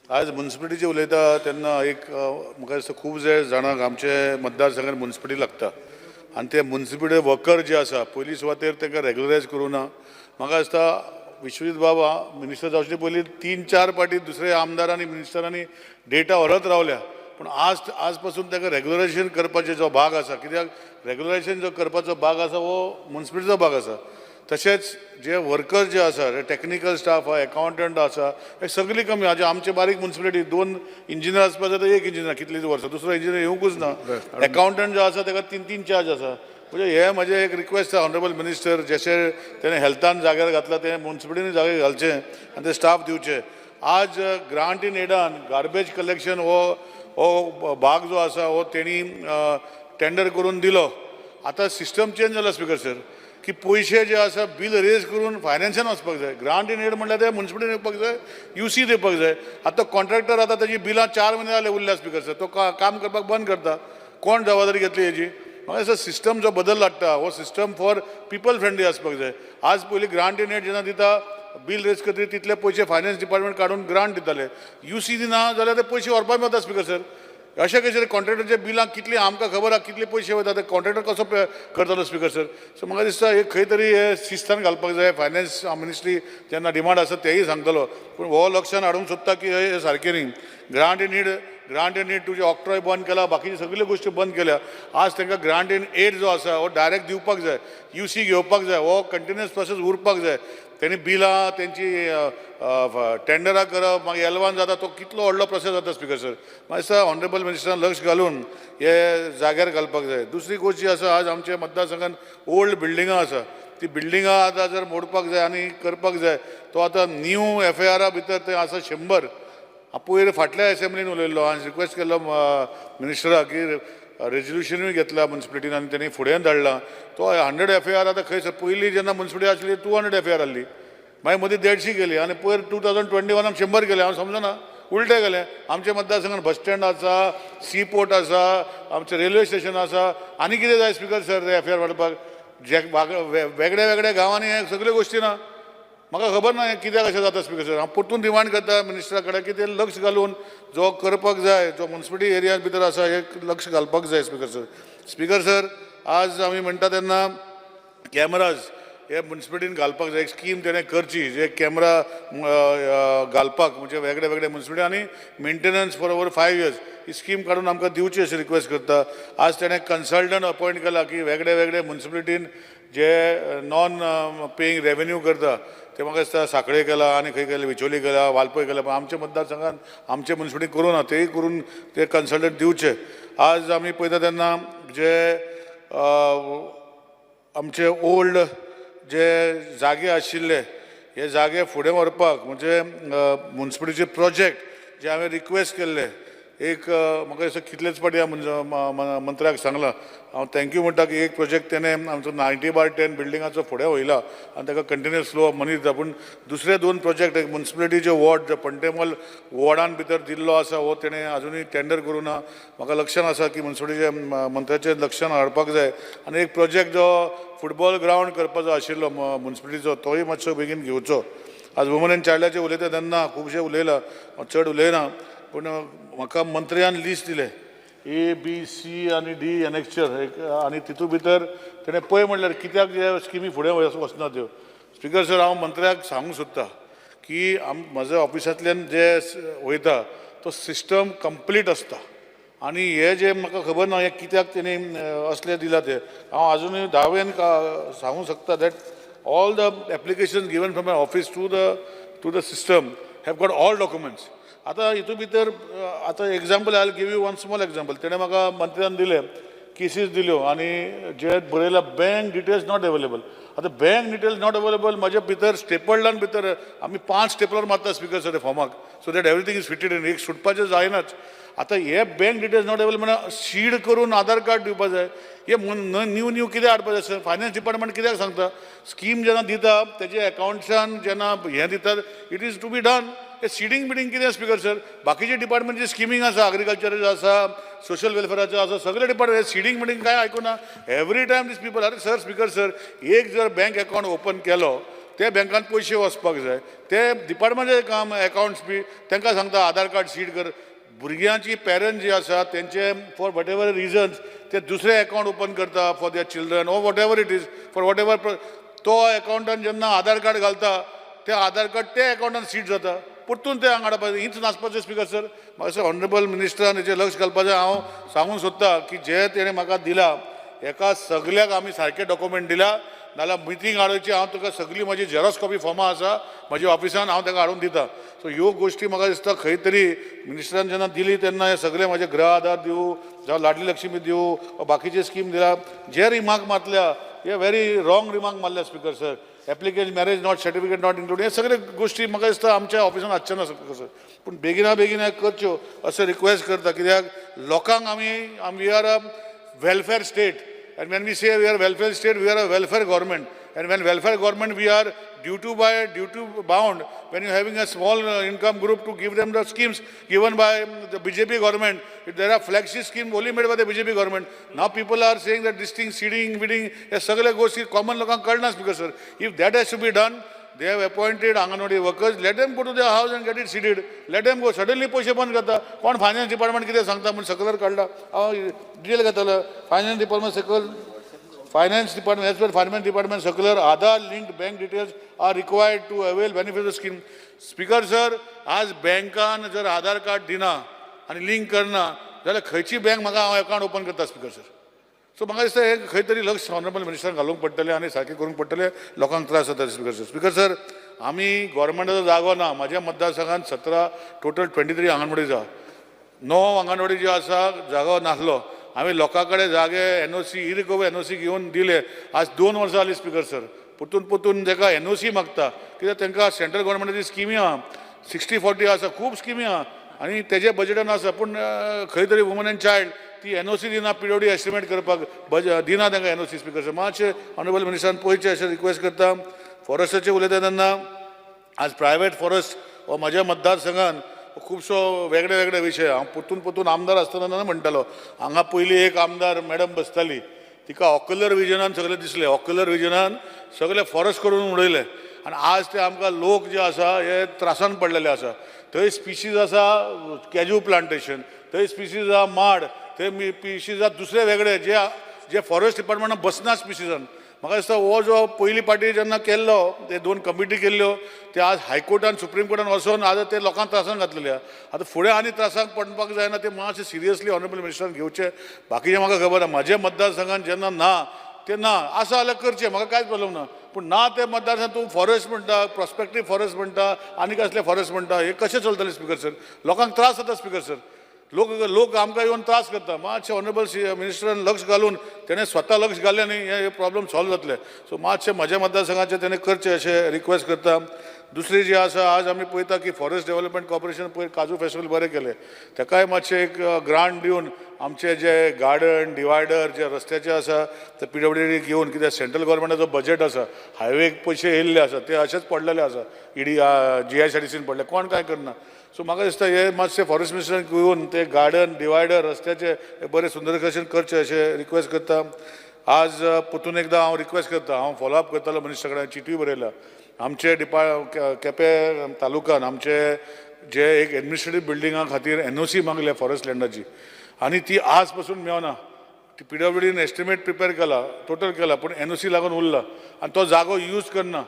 आज म्युनिसिपलिटीचे उलयता तेन्ना एक म्हाका दिसता खूब जाणांक आमचे मतदारसंघात म्युनिसिपलिटी लागता आनी ते म्युनिसिपलिटी वर्कर जे आसा पयलीं सुवातेर तांकां रेग्युलरायज करूं ना. म्हाका दिसता विश्वजीत बाबा मिनिस्टर जावचे पयलीं 3-4 फावटी दुसरे आमदारांनी मिनिस्टरांनी डेटा व्हरत रावल्या, पूण आज पासून ताका रेग्युलरायजेशन करपाचो जो भाग आसा, कित्याक रेग्युलरायजेशन जो करपाचो भाग आसा हो म्युनिसिपलिटीचो भाग आसा. तशेंच जे वर्कर जे आसा, टेक्निकल स्टाफ आहा, अकावंटंट आसा, हे सगळी कमी आहा. आमचे बारीक म्युनिसिपलिटी 2 इंजिनियर आसपाक जाय, 1 इंजिनियर कितलींच वर्सां, दुसरो इंजिनियर येवंकूच ना. अकावंटंट जो आसा ताका 3-3 चार्ज आसा. म्हणजे हे म्हजें एक रिक्वेस्ट आसा ऑनरेबल मिनिस्टर, जशें तेणें हेल्थान जाग्यार घातला ते म्युनिसिपलिटीनी जाग्यार घालचें आनी ते स्टाफ दिवचे. आज ग्रांट इन एडान गार्बेज कलेक्शन हो भाग जो आसा हो तेणी टेंडर करून दिलो. आतां सिस्टम चेंज जाला स्पिकर सर, की पयशे जे आसा बील रेज करून फायनान्सान वचपाक जाय. ग्रांट इन एड म्हणल्यार ते म्युनिसिपलिटीन येवपाक जाय, UC दिवपाक जाय. आतां कॉन्ट्रॅक्टर आतां ताजी बिलां 4 म्हयने जाले उरल्या स्पिकर सर, तो काम करपाक बंद करता. कोण जबाबदारी घेतली हेजी? म्हाका दिसता सिस्टम जो बदल लागता हो सिस्टम फॉर पीपल फ्रेंडली आसपाक जाय. आज पयलीं ग्रांट इन एड जेन्ना दिता बील रेज करतली तितले पयशे फायनान्स डिपार्टमेंट काडून ग्रांट दिताले. UC दिना जाल्यार ते पयशे व्हरपाक मेळटा स्पिकर सर. अशें कशें कॉन्ट्रॅक्टरच्या बिलांक कितली आमकां खबर आहा कितले पयशे वयता ते कॉन्ट्रॅक्टर कसो करतलो स्पिकर सर. सो म्हाका दिसता हे खंय तरी हे शिस्तान घालपाक जाय. फायनान्स मिनिस्ट्री जेन्ना डिमांड आसा तेय सांगतलो, पूण हो लक्षान हाडूंक सोदता की हे सारकें न्ही. ग्रांट इन एड तुजे ऑक्ट्रॉय बंद केला, बाकीचे सगळ्यो गोश्टी बंद केल्या. आज तांकां ग्रांट इन एड जो आसा हो डायरेक्ट दिवपाक जाय, UC घेवपाक जाय, हो कंटिन्युअस प्रोसेस उरपाक जाय. तेणी बिलां तेंची टेंडरां करप मागीर एलवान जाता तो कितलो व्हडलो प्रोसेस जाता स्पिकर सर. म्हाका दिसता ऑनरेबल मिनिस्टरान लक्ष घालून हे जाग्यार घालपाक जाय. दुसरी गोश्ट जी आसा, आज आमच्या मतदारसंघात ओल्ड बिल्डिंगां आसा, ती बिल्डिंगां आतां जर मोडपाक जाय आनी करपाक जाय, तो आतां न्यू FAR भितर ते आसा 100. पयर फाटल्या असेंब्लीन उलयल्लो आनी रिक्वेस्ट केल्लो मिनिस्टराक की रेजोल्युशनूय घेतला म्युनिसिपलिटीन आनी तेणी फुडें धाडला. तो 100 FAR आतां खंय सर, पयलीं जेन्ना म्युनिसिपलिटी आसली 200 FAR आहली, मागीर मदीं 150 गेली आनी पयर 2021 100 गेले. हांव समजना उलटें गेलें. आमच्या मतदारसंघात बस स्टँड आसा, सी पोर्ट आसा, आमचें रेल्वे स्टेशन आसा, आनी कितें जाय स्पिकर सर ते FAR वाडपाक? जे वेगळ्या वेगळ्या गांवांनी हे सगळ्यो गोश्टी ना. म्हाका खबर ना कित्याक अशें जाता स्पिकर सर. हांव परतून डिमांड करता मिनिस्टरा कडेन की ते लक्ष घालून जो करपाक जाय, जो म्युनिसिपलिटी एरिया भितर आसा हे लक्ष घालपाक जाय स्पिकर सर. स्पिकर सर, आज आमी म्हणटा तेन्ना कॅमेराज हे म्युनिसिपलिटीन घालपाक जाय. एक स्कीम तेणें करची जे कॅमेरा घालपाक, म्हणजे वेगळे वेगळे म्युनिसिपलिटी आनी maintenance for over 5 years he scheme काडून आमकां दिवची अशी रिक्वेस्ट करता. आज तेणें कन्सल्टंट अपॉयंट केला की वेगळे वेगळे म्युनिसिपलिटीन जे नॉन पेईंग रेवेन्यू करता ते म्हाका दिसता साखळे केला आनी खंय केला, विचोली केला, वालपय केला, पण आमच्या मतदारसंघात आमचे म्युनिसिपलिटी करूं ना. तेय करून ते कन्सल्टंट दिवचे. आज आमी पळयता तेन्ना जे आमचे ओल्ड जे जागे आशिल्ले हे जागे फुडें व्हरपाक, म्हणजे म्युनिसिपलिटीचे प्रोजेक्ट जे हांवें रिक्वेस्ट केल्ले, एक म्हाका दिसता कितलेच फावटी मंत्र्याक सांगलां. हांव थँक्यू म्हणटा की एक प्रोजेक्ट तेणें आमचो 90/10 बिल्डिंगाचो फुडें वयला आनी ताका कंटिन्युअस फ्लो ऑफ मनी दिता. पूण दुसरे 2 प्रोजेक्ट, एक म्युनिसिपलिटीचे वॉर्ड जो पंटेमल वॉर्डान भितर दिल्लो आसा हो तेणें अजुनूय टेंडर करूं ना. म्हाका लक्षान आसा की म्युनिसिपलिटीचे मंत्र्याचे लक्षान हाडपाक जाय. आनी एक प्रोजेक्ट जो फुटबॉल ग्रावंड करपाचो आशिल्लो म्युनिसिपलिटीचो तोय मातसो बेगीन घेवचो. आज वुमन एंड चायल्डाचें उलयता तेन्ना खुबशे उलयलां, चड उलयना, पूण म्हाका मंत्र्यान लिस्ट दिलें A, B, C आनी D एनेक्चर आनी तितू भितर तेणें पळय म्हणल्यार कित्याक जे स्किमी फुडें वचना त्यो. स्पिकर सर, हांव मंत्र्याक सांगूंक सोदता की म्हज्या ऑफिसांतल्यान जे वयता तो सिस्टम कंप्लीट आसता आनी हे जे म्हाका खबर ना हे कित्याक तेणी असले दिला ते. हांव अजुनूय 10वेन सांगूंक शकता that all the application given from my office to the system have got all documents. आतां हितू भितर आतां example I will give you one small example. तेणें म्हाका मंत्र्यान दिले केसीस दिल्यो आनी जे बरयला बँक डिटेल्स नॉट अवेलेबल. आतां बँक डिटेल्स नॉट अवेलेबल म्हाजे भितर स्टेपल्डान भितर आमी 5 स्टेपलर मारता स्पिकर सर फॉर्माक, so that everything is fitted in. एक सुटपाचें जायनाच. आतां हे बँक डिटेल्स नॉट अवेलेबल म्हळ्यार सीड करून आधार कार्ड दिवपाक जाय. हे न्यू कितें हाडपाक जाय सर? फायनान्स डिपार्टमेंट कित्याक सांगता? स्कीम जेन्ना दिता तेजे अकावंट्सान जेन्ना हें दितात it is to be done. हे सिडींग बिडींग कितें स्पिकर सर? बाकीचे डिपार्टमेंटचे स्किमींग आसा, एग्रीकल्चराचें आसा, सोशल वेलफेराचें आसा, सगळे डिपार्टमेंट सिडींग बिडींग कांय आयकुना. एवरी टायम दीस पीपल, अरे सर स्पिकर सर, एक जर बँक अकावंट ओपन केलो ते बँकान पयशे वचपाक जाय ते डिपार्टमेंटाचें काम अकाउंट्स बी तांकां सांगता आधार कार्ड सीड कर भुरग्यांची पेरंट्स जी आसा तेंचे फॉर वॉट एवर रिजन्स ते दुसरे अकाउंट ओपन करता for their children or what ever it is for what ever तो अकाउंटान जेन्ना आधार कार्ड घालता ते आधार कार्ड ते अकाउंटान सीड जाता परतून ते हांगा हाडपाचें हीच नाचपाचें स्पिकर सर म्हाका ऑनरेबल मिनिस्टरान हेचेर लक्ष घालपाचें हांव सांगूंक सोदतां की जे तेणें म्हाका दिला एका सगळ्याक आमी सारके डॉक्युमेंट दिला नाल्यार मिटींग हाडोवची हांव तुका सगळी म्हजी झेरॉक्स कॉपी फॉर्मां आसा म्हज्या ऑफिसान हांव ताका हाडून दिता सो ह्यो गोश्टी म्हाका दिसता खंय तरी मिनिस्टरान जेन्ना दिली तेन्ना हे सगळे म्हाजे गृह आधार दिवं जावं लाडली लक्ष्मी दिवं बाकीचे स्कीम दिला जे रिमार्क मारल्या हे व्हेरी रॉंग रिमार्क मारल्या speaker sir application marriage not certificate not include हे सगळे गोश्टी म्हाका दिसता आमच्या ऑफिसान आसचे ना स्पिकर सर पूण बेगिना बेगीन करच्यो अशें रिक्वेस्ट करता कित्याक लोकांक आमी we are a welfare state and when we say we are a welfare state we are a welfare government and when welfare government we are due to bound when you are having a small income group to give them the schemes given by the BJP government if there are flagship schemes only made by the BJP government now people are saying that this thing seeding bidding हे सगळे गोष्टी common लोकांक कळना speaker sir if that has to be done they have appointed Anganwadi workers let them go to their house and get it seeded let them go suddenly पैसे बंद करता कोण finance department कितें सांगता म्हणून सर्क्युलर काडला हांव डिटेल घेतलो finance department circular finance department as per finance department circular Aadhaar linked bank details are required to avail benefit of scheme speaker sir आज बँकान जर आधार कार्ड दिना आनी लिंक करना जाल्यार खंयची बँक म्हाका हांव अकाउंट ओपन करता स्पिकर सर सो म्हाका दिसता हे खंय तरी लक्ष ऑनरेबल मिनिस्टरान घालूंक पडटलें आनी सारकें करूंक पडटलें लोकांक त्रास जाता स्पिकर सर आमी गव्हर्मेंटाचो जागो ना म्हाज्या मतदारसंघात 17 टोटल 23 आंगणवाडी जा 9 आंगणवाडी ज्यो आसा जागो नासलो आमी लोकां कडेन जागे NOC इरिकवर NOC घेवन दिले आज 2 वर्सां जालीं स्पिकर सर परतून ताका NOC मागता कित्याक तांकां सेंट्रल गव्हर्मेंटाची स्किमी आहा 60-40 आसा खूब स्किमी आहा आनी तेजे बजेटान आसा पूण खंय तरी वुमन एंड चायल्ड ती NOC दिना PWD एस्टिमेट करपाक दिना तांकां NOC स्पिकर सर मातशें ऑनरेबल मिनिस्टरान पळयचें अशें रिक्वेस्ट करता फॉरेस्टाचें उलयता तेन्ना आज प्रायवेट फॉरेस्ट हो म्हाज्या मतदारसंघान खुबसो वेगळे विशय हांव परतून आमदार आसतना म्हणटालो हांगा पयलीं एक आमदार मॅडम बसताली तिका ऑक्युलर विजनान सगळें दिसलें ऑक्युलर विजनान सगळें फॉरेस्ट करून उडयलें आनी आज ते आमकां लोक जे आसा हे त्रासान पडलेले आसा थंय स्पिसीज आसा कॅज्यू प्लांटेशन थंय स्पिसीज आहा माड थंय स्पिसीज आहा दुसरे वेगळे जे फॉरेस्ट डिपार्टमेंटान बसना स्पिसीजान म्हाका दिसता हो जो पयली पाटी जेन्ना केल्लो ते 2 कमिटी केल्ल्यो ते आज हायकोर्टान सुप्रीम कोर्टान वचोन आज ते लोकांक त्रासान घातलेले आतां फुडें आनी त्रासाक पडपाक जायना ते मातशें सिरियसली ऑनरेबल मिनिस्टरान घेवचे बाकीचे म्हाका खबर ना म्हाज्या मतदारसंघान जेन्ना ना ते ना आसा जाल्यार करचें म्हाका कांयच प्रॉब्लम ना पूण ना ते मतदारसंघात तूं फॉरेस्ट म्हणटा प्रॉस्पेक्टीव फॉरेस्ट म्हणटा आनी कसले फॉरेस्ट म्हणटा हे कशें चलतलें स्पिकर सर लोकांक त्रास जाता स्पिकर सर लोक आमकां येवन त्रास करता मातशें ऑनरेबल मिनिस्टरान लक्ष घालून तेणें स्वता लक्ष घालें न्ही हे प्रॉब्लेम सॉल्व जातले सो मातशें म्हाज्या मतदारसंघाचें तेणें करचें अशें रिक्वेस्ट करता दुसरी जी आसा आज आमी पळयता की फॉरेस्ट डेव्हलपमेंट कॉर्पोरेशन पयर काजू फेस्टिवल बरें केलें ताकाय मातशें एक ग्रांट दिवन आमचे जे गार्डन डिवायडर जे रस्त्याचे आसा ते PWD घेवन कित्याक सेंट्रल गव्हर्मेंटाचो बजेट आसा हायवेक पयशे येयल्ले आसा ते अशेंच पडलेले आसा GICDCन पडले कोण कांय करना सो म्हाका दिसता हे मातशें फॉरेस्ट मिनिस्टरान घेवन ते गार्डन डिवायडर रस्त्याचे बरें सुंदरकायेन करचें अशें रिक्वेस्ट करता आज परतून एकदां हांव रिक्वेस्ट करता हांव फॉलोअप करतालो मिनिस्टरा कडेन चिटी बरयल्या आमचे केपें तालुकान आमचे जे एक एडमिनिस्ट्रेटीव बिल्डिंगा खातीर NOC मागल्या फॉरेस्ट लँडाची आनी ती आज पासून मेळना ती PWDन एस्टिमेट प्रिपेर केला टोटल केला पूण NOC लागून उरला आनी तो जागो यूज करना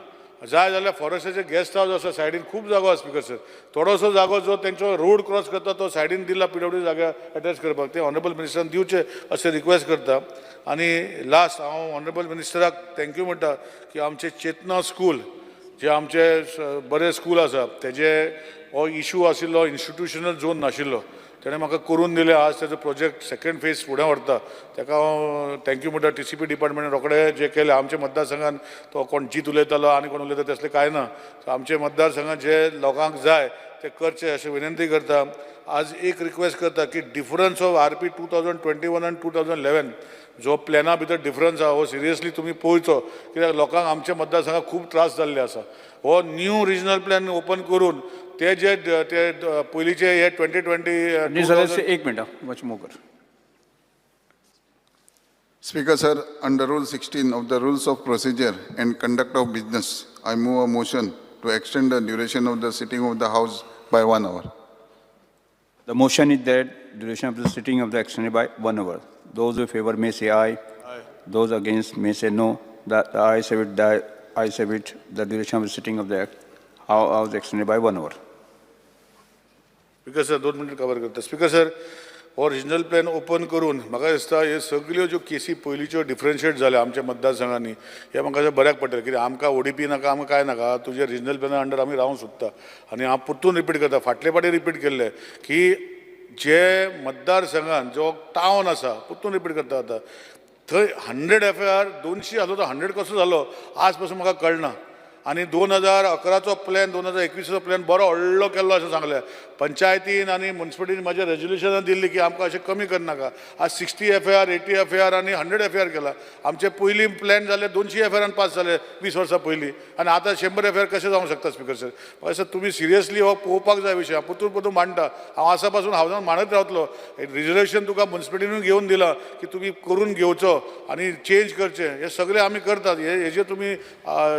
जाय जाल्यार फॉरेस्टाचे गेस्ट हावस आसा सायडीन खूब जागो आसा स्पिकर सर थोडोसो जागो जो तेंचो रोड क्रॉस करता तो सायडीन दिला PWD जाग्यार अटॅच करपाक ते ऑनरेबल मिनिस्टरान दिवचे अशें रिक्वेस्ट करता आनी लास्ट हांव ऑनरेबल मिनिस्टराक थँक्यू म्हणटा की आमचे चेतना स्कूल जे आमचे बरे स्कूल आसा तेजे हो इशू आशिल्लो इन्स्टिट्युशनल झोन नाशिल्लो तेणें म्हाका करून दिलें आज तेजो प्रोजेक्ट सेकंड फेज फुडें व्हरता ताका हांव थँक्यू म्हणटा TCP डिपार्टमेंटान रोखडे जे केलें आमच्या मतदारसंघान तो कोण जीत उलयतालो आनी कोण उलयता तसलें कांय ना आमच्या मतदारसंघात जे लोकांक जाय ते करचे अशें विनंती करता आज एक रिक्वेस्ट करता की डिफरन्स ऑफ RP 2021 आनी 2011 जो प्लॅना भितर डिफरन्स आहा हो सिरियसली तुमी पळोवचो कित्याक लोकांक आमच्या मतदारसंघात खूब त्रास जाल्ले आसा हो न्यू रिजनल प्लॅन ओपन करून ते जे ते पयलींचे हे 2020 एक minute much more Speaker sir, under Rule 16 of the Rules of Procedure and Conduct of Business, I move a motion to extend the duration of the sitting of the House by 1 hour. The motion is that duration of the sitting of the extended by 1 hour. Those who favor may say aye. Aye. Those against may say no. The ayes have it. The ayes have it. The duration of the sitting of the House extended by 1 hour. Speaker sir 2 minute cover करता. Speaker sir हो regional plan open करून म्हाका दिसता हे सगळ्यो ज्यो केसी पयलींच्यो differentiate जाल्या आमच्या मतदारसंघांनी हे म्हाका दिसता बऱ्याक पडटलें कित्याक आमकां ओडीपी नाका आमकां काय नाका तुजे रिजनल प्लॅना अंडर आमी रावंक सोदता आनी हांव परतून रिपीट करता फाटले फाटी रिपीट केल्ले की जे मतदारसंघान जो टावन आसा परतून रिपीट करता आतां थंय 100 FIR 200 जालो तो 100 कसो जालो आज पासून म्हाका कळना आनी 2011चो प्लॅन 2021चो प्लॅन बरो व्हडलो केल्लो अशें सांगलें पंचायतीन आनी म्युन्सिपालिटीन म्हाज्या रेजोल्युशनां दिल्ली की आमकां अशें कमी करनाका आज 60 FIR 80 FIR आनी 100 FIR केला आमचे पयलीं प्लॅन जाले 200 FIR पास जाले 20 वर्सां पयलीं आनी आतां 100 FIR कशें जावंक शकता स्पीकर सर म्हाका दिसता तुमी सिरियसली हो पळोवपाक जाय विशय हांव परतून मांडटा हांव आसा पासून हावजान मांडत रावतलो रिजर्वेशन तुका म्युन्सिपालिटीनूय घेवन दिलां की तुमी करून घेवचो आनी चेंज करचे हे सगळे आमी करतात हेजेर तुमी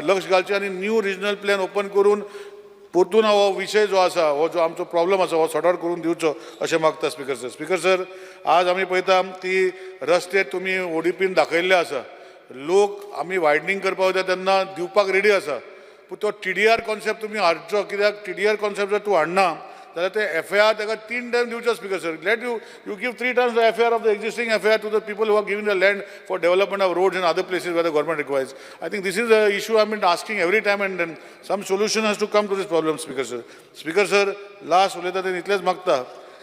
लक्ष घालचें आनी न्यू रिजनल प्लॅन ओपन करून परतून हो विशय जो आसा हो जो आमचो प्रॉब्लम आसा हो सॉर्ट आउट करून दिवचो अशें मागता स्पीकर सर आज आमी पळयता ती रस्ते तुमी ओडीपीन दाखयल्ले आसा लोक आमी वायडनींग करपाक वयता तेन्ना दिवपाक रेडी आसा पूण तो TDR कॉन्सेप्ट तुमी हाडचो कित्याक TDR कॉन्सेप्ट जर तूं हाडना जाल्यार ते FIR ताका 3 टायम दिवचो speaker sir let you give 3 times the FIR of the existing FIR to the people who are giving the land for development of roads and other places where the government requires I think this is a issue I been asking every time and then some solution has to come to this problem speaker sir last उलयता ते इतलेंच मागता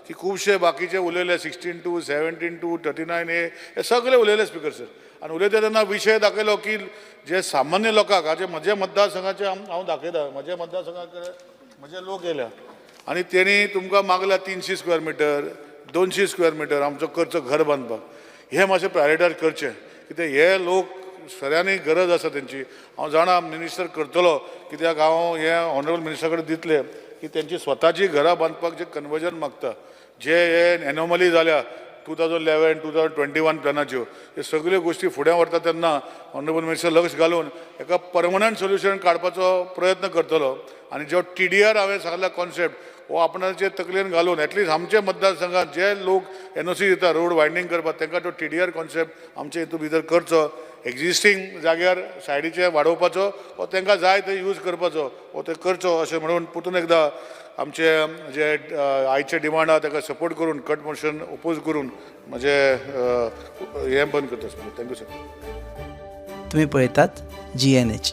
की खुबशे बाकीचे उलयले 16-2, 17-2, 39A हे सगळे उलयले स्पीकर सर आनी उलयता तेन्ना विशय दाखयलो की जे सामान्य लोकांक हाजे म्हज्या मतदारसंघाचे हांव दाखयता म्हज्या मतदारसंघाक म्हजे लोक येयल्या आनी तेणी तुमकां मागल्या 300 स्क्वेअर मिटर 200 स्क्वेअर मिटर आमचो करचो घर बांदपाक हे मातशें प्रायोरिटायज करचें कित्याक हे लोक सगळ्यांनी गरज आसा तेंची हांव जाणा मिनिस्टर करतलो कित्याक हांव हे ऑनरेबल मिनिस्टरा कडेन दितले की तेंची स्वताची घरां बांदपाक जे कन्वर्जन मागता जे हे एनॉमली जाल्या 2011, 2021 प्लॅनाच्यो हे सगळ्यो गोश्टी फुडें व्हरता तेन्ना ऑनरेबल मिनिस्टर लक्ष घालून एका परमनंट सोल्युशन काडपाचो प्रयत्न करतलो आनी जो TDR हांवें सांगला कॉन्सेप्ट हो आपणाचे तकलेन घालून एटलीस्ट आमच्या मतदारसंघात जे लोक NOC दिता रोड वायडनींग करपाक तांकां तो TDR कॉन्सेप्ट आमचे हितून भितर करचो एक्झिस्टींग जाग्यार सायडीचे वाडोवपाचो वा तांकां जाय ते यूज करपाचो वा ते करचो अशें म्हणून परतून एकदां आमचे जे आयचे डिमांड आहा ताका सपोर्ट करून कट मोशन ओपोज करून म्हजे हे बंद करता थँक्यू सर. तुम्ही पळयतात GNH.